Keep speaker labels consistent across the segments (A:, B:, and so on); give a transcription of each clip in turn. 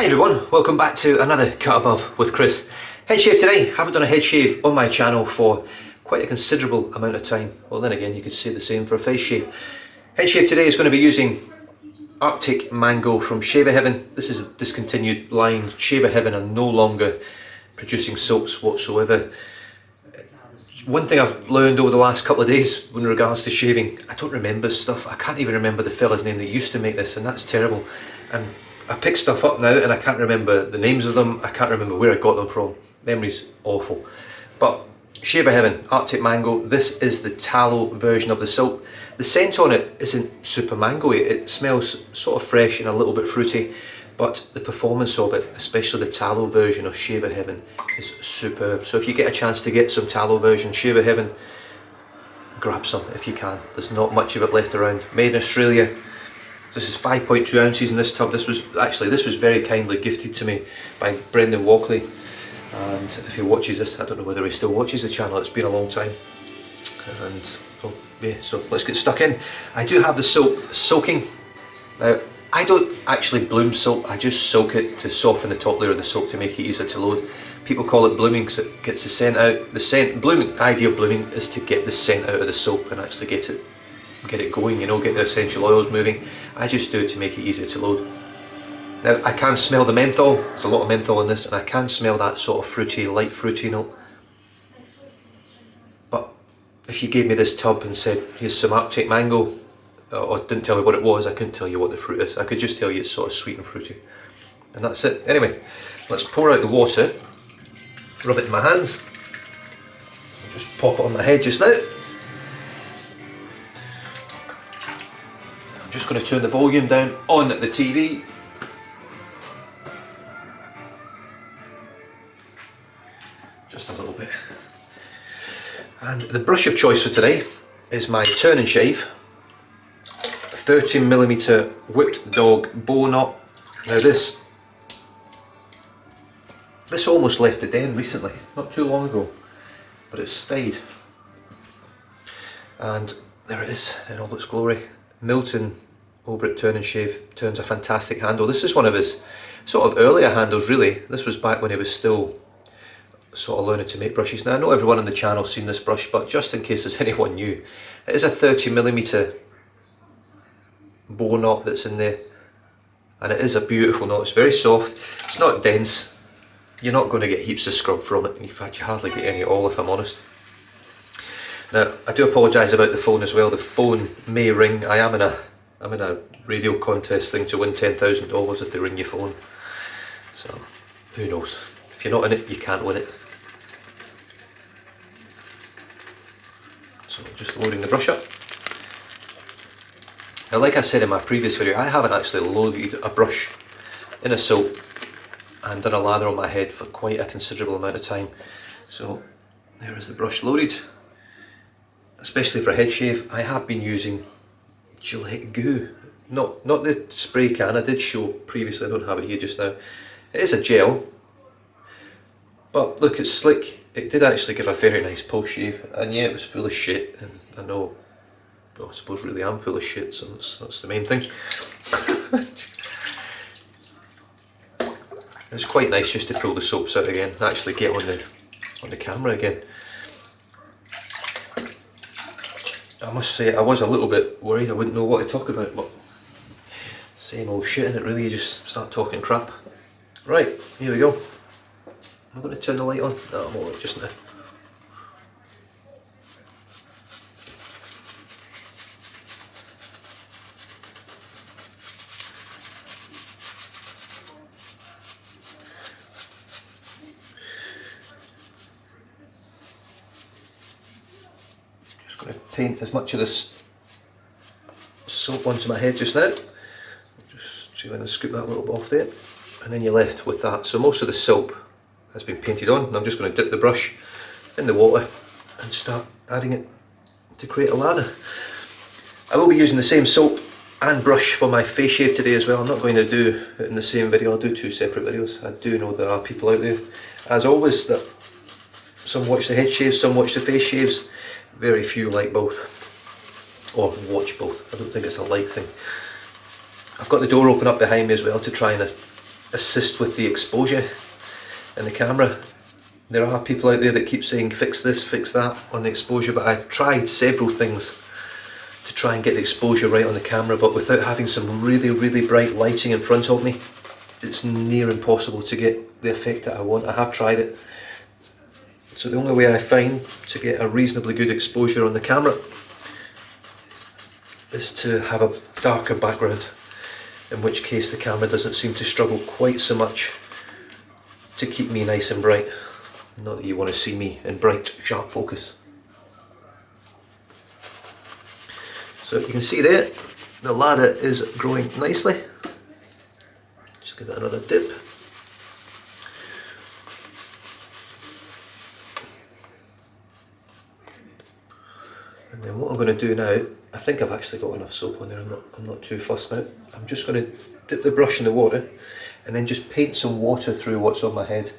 A: Hi everyone, welcome back to another Cut Above with Chris. Head shave today. Haven't done a head shave on my channel for quite a considerable amount of time. Well, then again, you could say the same for a face shave. Head shave today is going to be using Arctic Mango from Shaver Heaven. This is a discontinued line. Shaver Heaven are no longer producing soaps whatsoever. One thing I've learned over the last couple of days in regards to shaving, I don't remember stuff. I can't even remember the fella's name that used to make this, and that's terrible. And I pick stuff up now and I can't remember the names of them. I can't remember where I got them from. Memory's awful. But Shaver Heaven, Arctic Mango, this is the tallow version of the soap. The scent on it isn't super mango-y. It smells sort of fresh and a little bit fruity, but the performance of it, especially the tallow version of Shaver Heaven, is superb. So if you get a chance to get some tallow version Shaver Heaven, grab some if you can. There's not much of it left around. Made in Australia. This is 5.2 ounces in this tub. This was very kindly gifted to me by Brendan Walkley, and if he watches this, I don't know whether he still watches the channel, it's been a long time. And oh, yeah, so let's get stuck in. I do have the soap soaking. Now, I don't actually bloom soap, I just soak it to soften the top layer of the soap to make it easier to load. People call it blooming because it gets the scent out. The idea of blooming is to get the scent out of the soap and actually get it going, you know, get the essential oils moving. I just do it to make it easier to load. Now I can smell the menthol, there's a lot of menthol in this, and I can smell that sort of fruity, light fruity note. But if you gave me this tub and said, here's some Arctic Mango, or didn't tell me what it was, I couldn't tell you what the fruit is. I could just tell you it's sort of sweet and fruity. And that's it. Anyway, let's pour out the water, rub it in my hands, I'll just pop it on my head just now. Just going to turn the volume down on the TV. Just a little bit. And the brush of choice for today is my Turn and Shave 13mm Whipped Dog Bow Knot. Now this almost left the den recently, not too long ago, but it's stayed. And there it is in all its glory. Milton over at Turn and Shave turns a fantastic handle. This is one of his sort of earlier handles really. This was back when he was still sort of learning to make brushes. Now I know everyone on the channel's seen this brush, but just in case there's anyone new, it is a 30mm bow knot that's in there, and it is a beautiful knot. It's very soft, it's not dense, you're not going to get heaps of scrub from it. In fact, you hardly get any at all if I'm honest. Now, I do apologise about the phone as well. The phone may ring. I'm in a radio contest thing to win $10,000 if they ring your phone. So, who knows? If you're not in it, you can't win it. So, just loading the brush up. Now, like I said in my previous video, I haven't actually loaded a brush in a soap and done a lather on my head for quite a considerable amount of time. So, there is the brush loaded. Especially for a head shave, I have been using Gillette Goo. Not the spray can, I did show previously, I don't have it here just now. It is a gel, but look, it's slick. It did actually give a very nice post shave, and yeah, it was full of shit, and I know, well, I suppose really I'm full of shit, so that's the main thing. It's quite nice just to pull the soaps out again, actually get on the camera again. I must say, I was a little bit worried I wouldn't know what to talk about, but same old shit, and it really, you just start talking crap. Right, here we go. Am I going to turn the light on? No, I'm alright just now. Going to paint as much of this soap onto my head just now. Just try and scoop that little bit off there, and then you're left with that. So most of the soap has been painted on, and I'm just going to dip the brush in the water and start adding it to create a lather. I will be using the same soap and brush for my face shave today as well. I'm not going to do it in the same video, I'll do two separate videos. I do know there are people out there, as always, that some watch the head shaves, some watch the face shaves. Very few like both, or watch both. I don't think it's a like thing. I've got the door open up behind me as well to try and assist with the exposure in the camera. There are people out there that keep saying fix this, fix that on the exposure, but I've tried several things to try and get the exposure right on the camera, but without having some really bright lighting in front of me, it's near impossible to get the effect that I want. I have tried it. So the only way I find to get a reasonably good exposure on the camera is to have a darker background, in which case the camera doesn't seem to struggle quite so much to keep me nice and bright. Not that you want to see me in bright, sharp focus. So you can see there, the ladder is growing nicely. Just give it another dip. And then what I'm going to do now, I think I've actually got enough soap on there, I'm not too fussed now. I'm just going to dip the brush in the water and then just paint some water through what's on my head.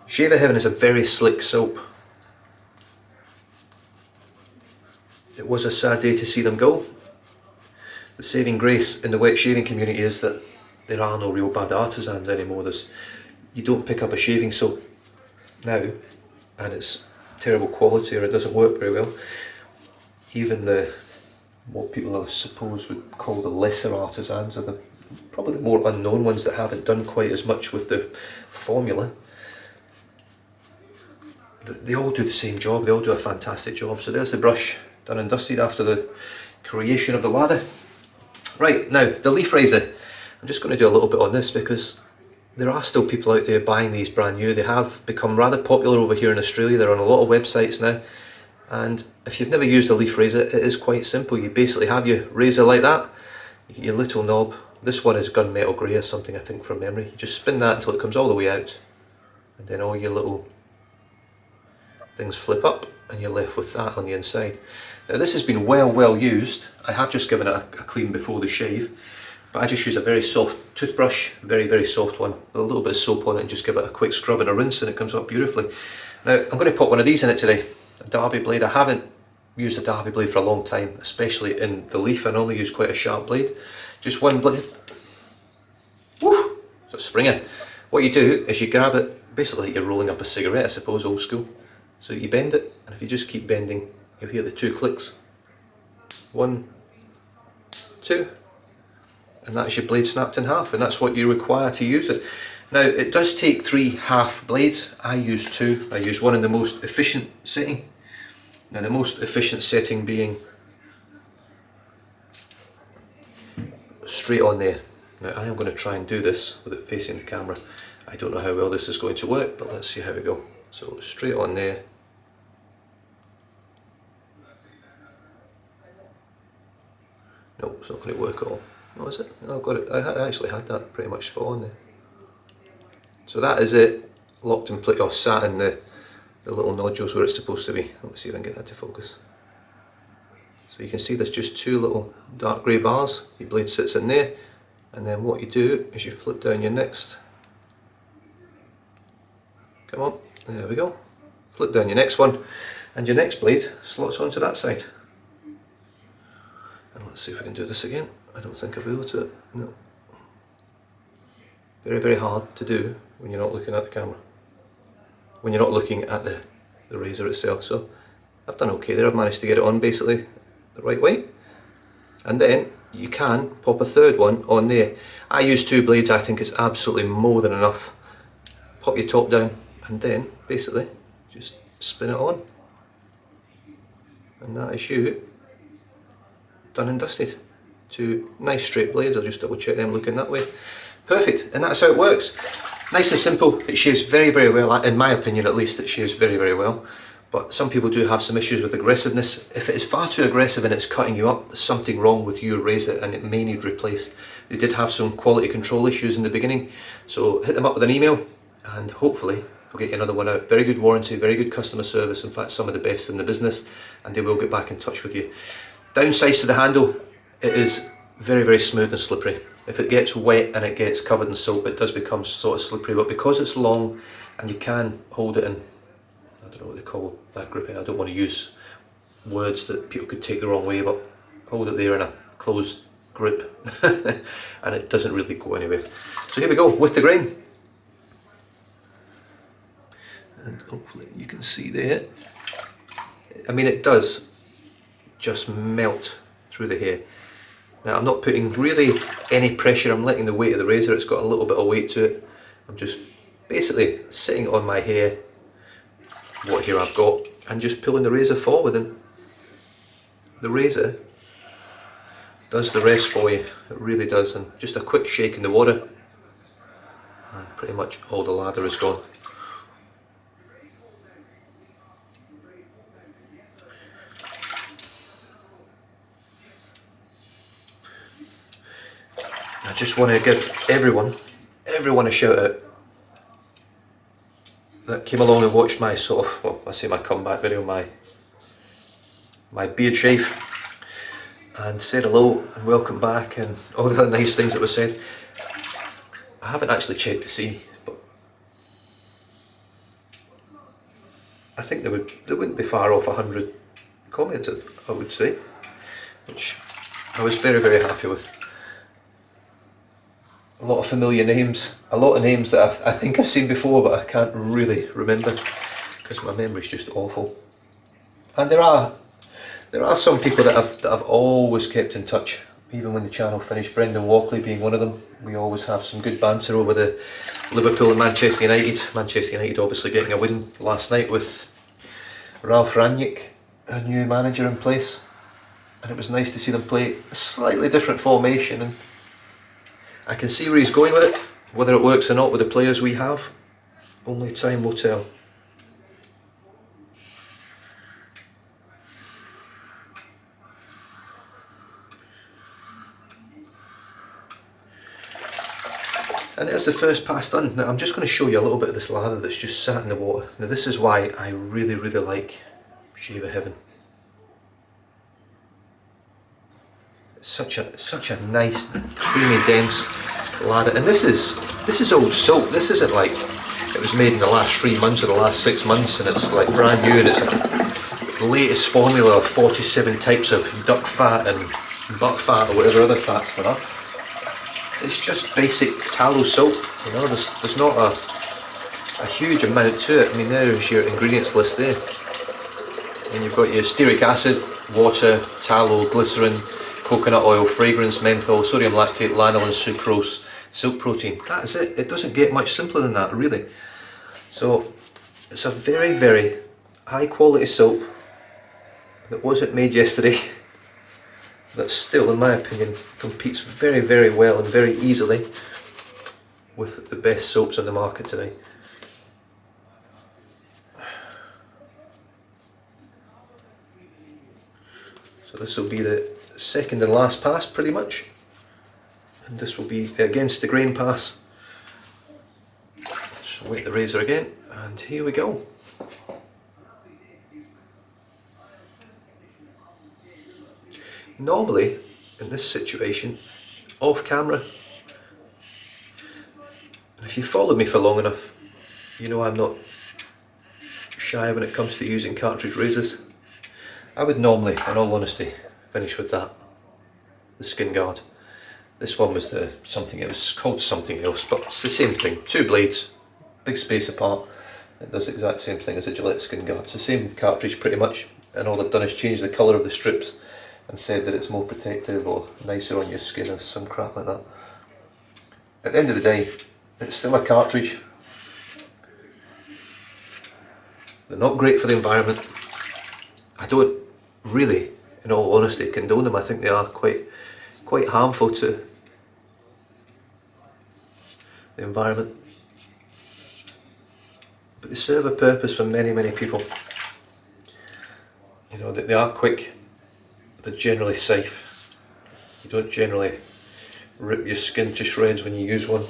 A: Shave of Heaven is a very slick soap. It was a sad day to see them go. The saving grace in the wet shaving community is that there are no real bad artisans anymore. You don't pick up a shaving soap now and it's terrible quality or it doesn't work very well. Even what people I suppose would call the lesser artisans are probably the more unknown ones that haven't done quite as much with the formula. They all do the same job, they all do a fantastic job. So there's the brush done and dusted after the creation of the lather. Right, now the leaf razor. I'm just going to do a little bit on this because there are still people out there buying these brand new. They have become rather popular over here in Australia. They're on a lot of websites now. And if you've never used a leaf razor, it is quite simple. You basically have your razor like that. You get your little knob. This one is gunmetal grey or something, I think, from memory. You just spin that until it comes all the way out. And then all your little things flip up and you're left with that on the inside. Now this has been well used. I have just given it a clean before the shave, but I just use a very soft toothbrush, very soft one, with a little bit of soap on it, and just give it a quick scrub and a rinse and it comes up beautifully. Now I'm going to put one of these in it today, a Derby blade. I haven't used a Derby blade for a long time, especially in the leaf. I normally use quite a sharp blade. Just one blade. Woo! It's a springer. What you do is you grab it, basically like you're rolling up a cigarette, I suppose, old school. So you bend it, and if you just keep bending, you'll hear the 2 clicks. 1, 2, and that's your blade snapped in half, and that's what you require to use it. Now it does take 3 half blades. I use 2. I use one in the most efficient setting. Now the most efficient setting being straight on there. Now I am going to try and do this with it facing the camera. I don't know how well this is going to work, but let's see how we go. So straight on there. No, it's not going to work at all. No, is it? No, I've got it. I actually had that pretty much spot on there. So that is it, locked in place, or sat in the little nodules where it's supposed to be. Let me see if I can get that to focus. So you can see there's just 2 little dark grey bars. Your blade sits in there, and then what you do is you flip down your next. Come on, there we go. Flip down your next one, and your next blade slots onto that side. And let's see if we can do this again. I don't think I'll be able to. No. Very hard to do when you're not looking at the camera. When you're not looking at the razor itself. So I've done okay there. I've managed to get it on basically the right way. And then you can pop a third one on there. I use 2 blades. I think it's absolutely more than enough. Pop your top down and then basically just spin it on. And that is you done and dusted. 2 nice straight blades. I'll just double check them looking that way. Perfect, and that's how it works. Nice and simple. It shaves very well. In my opinion at least, it shaves very well. But some people do have some issues with aggressiveness. If it is far too aggressive and it's cutting you up, there's something wrong with your razor and it may need replaced. They did have some quality control issues in the beginning, so hit them up with an email and hopefully we'll get you another one out. Very good warranty, very good customer service, in fact some of the best in the business, and they will get back in touch with you. Downsides to the handle, it is very smooth and slippery. If it gets wet and it gets covered in soap, it does become sort of slippery, but because it's long and you can hold it in, I don't know what they call that gripping, I don't want to use words that people could take the wrong way, but hold it there in a closed grip and it doesn't really go anywhere. So here we go with the grain. And hopefully you can see there. I mean, it does just melt through the hair. Now I'm not putting really any pressure, I'm letting the weight of the razor, it's got a little bit of weight to it. I'm just basically sitting on my hair, what hair I've got, and just pulling the razor forward, and the razor does the rest for you. It really does. And just a quick shake in the water and pretty much all the lather is gone. I just want to give everyone a shout out that came along and watched my sort of, well, I say my comeback video, my beard shave, and said hello and welcome back and all the other nice things that were said. I haven't actually checked to see, but I think they wouldn't be far off 100 comments, I would say, which I was very, very happy with. A lot of familiar names, a lot of names that I think I've seen before, but I can't really remember because my memory's just awful. And there are some people that I've always kept in touch, even when the channel finished. Brendan Walkley being one of them. We always have some good banter over the Liverpool and Manchester United. Manchester United obviously getting a win last night with Ralph Rangnick, a new manager in place, and it was nice to see them play a slightly different formation, and I can see where he's going with it. Whether it works or not with the players we have, only time will tell. And there's the first pass done. Now I'm just going to show you a little bit of this lather that's just sat in the water. Now this is why I really, really like Shave of Heaven. It's such a nice, creamy, dense lather. And this is old soap. This isn't like it was made in the last 3 months or the last 6 months and it's like brand new and it's the latest formula of 47 types of duck fat and buck fat or whatever other fats there are. It's just basic tallow soap, you know, there's not a huge amount to it. I mean, there's your ingredients list there. And you've got your stearic acid, water, tallow, glycerin, coconut oil, fragrance, menthol, sodium lactate, lanolin, sucrose, silk protein. That's it. It doesn't get much simpler than that, really. So it's a very, very high quality soap that wasn't made yesterday. That still, in my opinion, competes very, very well and very easily with the best soaps on the market today. So this will be the second and last pass pretty much, and this will be the against the grain pass. Just wet the razor again, and here we go. Normally, in this situation, off camera, and if you followed me for long enough, you know I'm not shy when it comes to using cartridge razors. I would normally, in all honesty, finish with that, the skin guard. This one was it was called something else, but it's the same thing. 2 blades, big space apart. It does the exact same thing as a Gillette skin guard. It's the same cartridge pretty much, and all they've done is change the colour of the strips and said that it's more protective or nicer on your skin or some crap like that. At the end of the day, it's still a cartridge. They're not great for the environment. I don't really, in all honesty, condone them. I think they are quite harmful to the environment. But they serve a purpose for many, many people. You know, they are quick. They're generally safe. You don't generally rip your skin to shreds when you use one.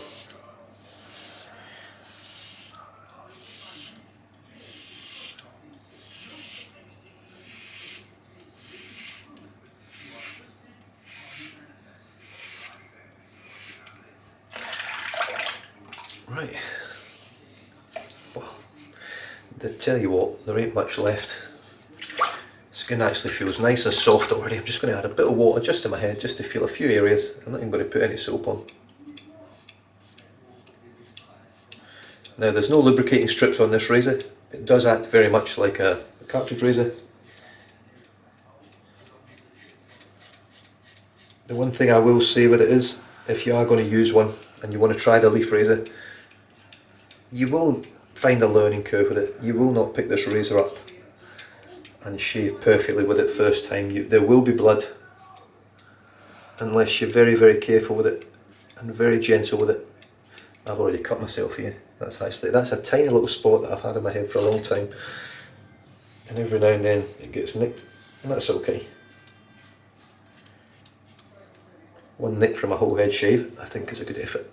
A: Right. Well, I tell you what, there ain't much left. It's Skin actually feels nice and soft already. I'm just going to add a bit of water just to my head, just to feel a few areas. I'm not even going to put any soap on. Now there's no lubricating strips on this razor. It does act very much like a cartridge razor. The one thing I will say with it is, if you are going to use one and you want to try the leaf razor, you will find a learning curve with it. You will not pick this razor up and shave perfectly with it first time. There will be blood unless you're very, very careful with it and very gentle with it. I've already cut myself here. That's a tiny little spot that I've had in my head for a long time, and every now and then it gets nicked, and that's okay. One nick from a whole head shave, I think, is a good effort.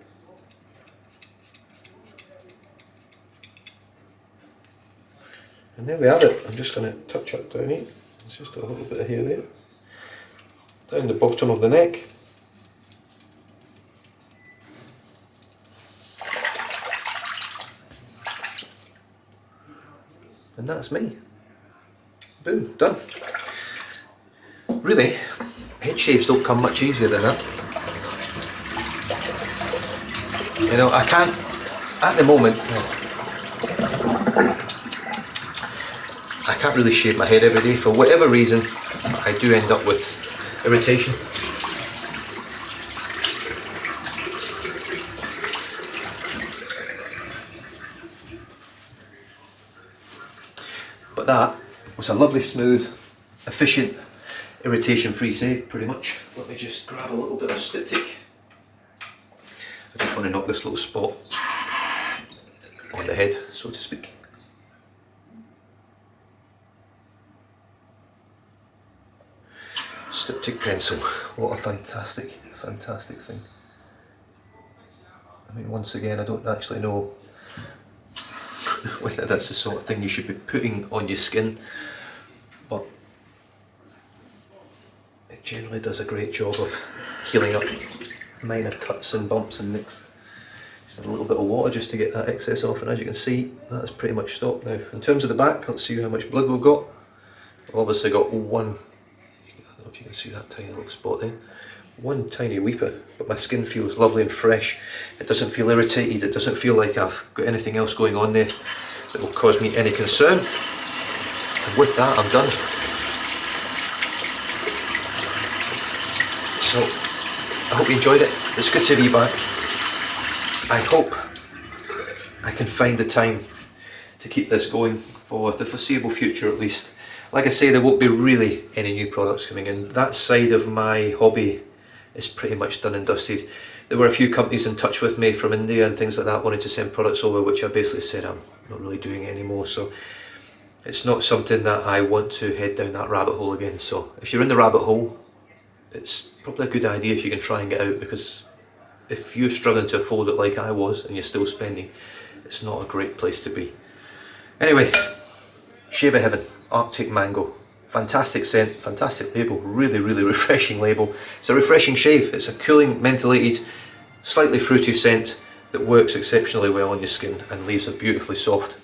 A: And there we have it. I'm just going to touch up down here. It's just a little bit of hair there. Down the bottom of the neck. And that's me. Boom, done. Really, head shaves don't come much easier than that. You know, I can't, at the moment, I can't really shave my head every day. For whatever reason, I do end up with irritation. But that was a lovely, smooth, efficient, irritation-free shave, pretty much. Let me just grab a little bit of styptic. I just want to knock this little spot on the head, so to speak. Styptic pencil, what a fantastic, fantastic thing. I mean, once again, I don't actually know whether that's the sort of thing you should be putting on your skin, but it generally does a great job of healing up minor cuts and bumps and nicks. Just a little bit of water just to get that excess off, and as you can see, that's pretty much stopped now. In terms of the back, let's see how much blood we've got. We've obviously got one, I don't know if you can see that tiny little spot there, one tiny weeper, but my skin feels lovely and fresh. It doesn't feel irritated, it doesn't feel like I've got anything else going on there that will cause me any concern. And with that, I'm done. So, I hope you enjoyed it. It's good to be back. I hope I can find the time to keep this going for the foreseeable future at least. Like I say, there won't be really any new products coming in. That side of my hobby is pretty much done and dusted. There were a few companies in touch with me from India and things like that, wanting to send products over, which I basically said I'm not really doing it anymore. So it's not something that I want to head down that rabbit hole again. So if you're in the rabbit hole, it's probably a good idea if you can try and get out, because if you're struggling to afford it like I was and you're still spending, it's not a great place to be. Anyway, Shave of Heaven, Arctic Mango. Fantastic scent, fantastic label, really, really refreshing label. It's a refreshing shave. It's a cooling, mentholated, slightly fruity scent that works exceptionally well on your skin and leaves it beautifully soft.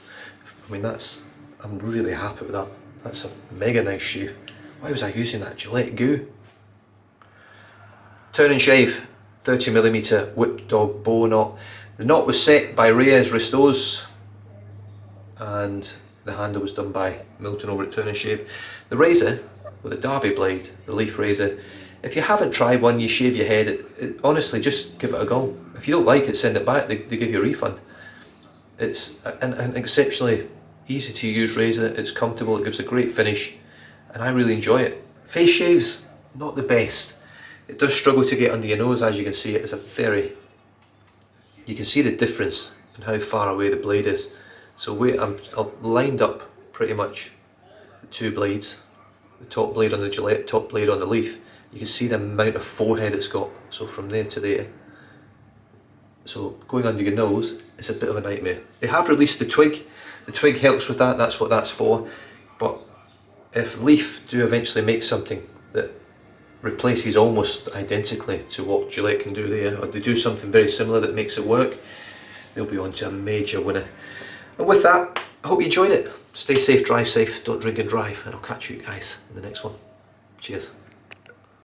A: I mean, I'm really happy with that. That's a mega nice shave. Why was I using that Gillette goo? Turn and shave, 30mm whip dog bow knot. The knot was set by Reyes Ristos, and the handle was done by Milton over at Turn and Shave. The razor, with a Derby blade, the leaf razor, if you haven't tried one, you shave your head, honestly, just give it a go. If you don't like it, send it back, they give you a refund. It's an exceptionally easy to use razor, it's comfortable, it gives a great finish, and I really enjoy it. Face shaves, not the best. It does struggle to get under your nose, as you can see. It's you can see the difference in how far away the blade is. So I've lined up pretty much the two blades, the top blade on the Gillette, top blade on the leaf. You can see the amount of forehead it's got, so from there to there. So going under your nose is a bit of a nightmare. They have released the twig. The twig helps with that, that's what that's for. But if Leaf do eventually make something that replaces almost identically to what Gillette can do there, or they do something very similar that makes it work, they'll be on to a major winner. And with that, I hope you enjoyed it. Stay safe, drive safe, don't drink and drive, and I'll catch you guys in the next one. Cheers.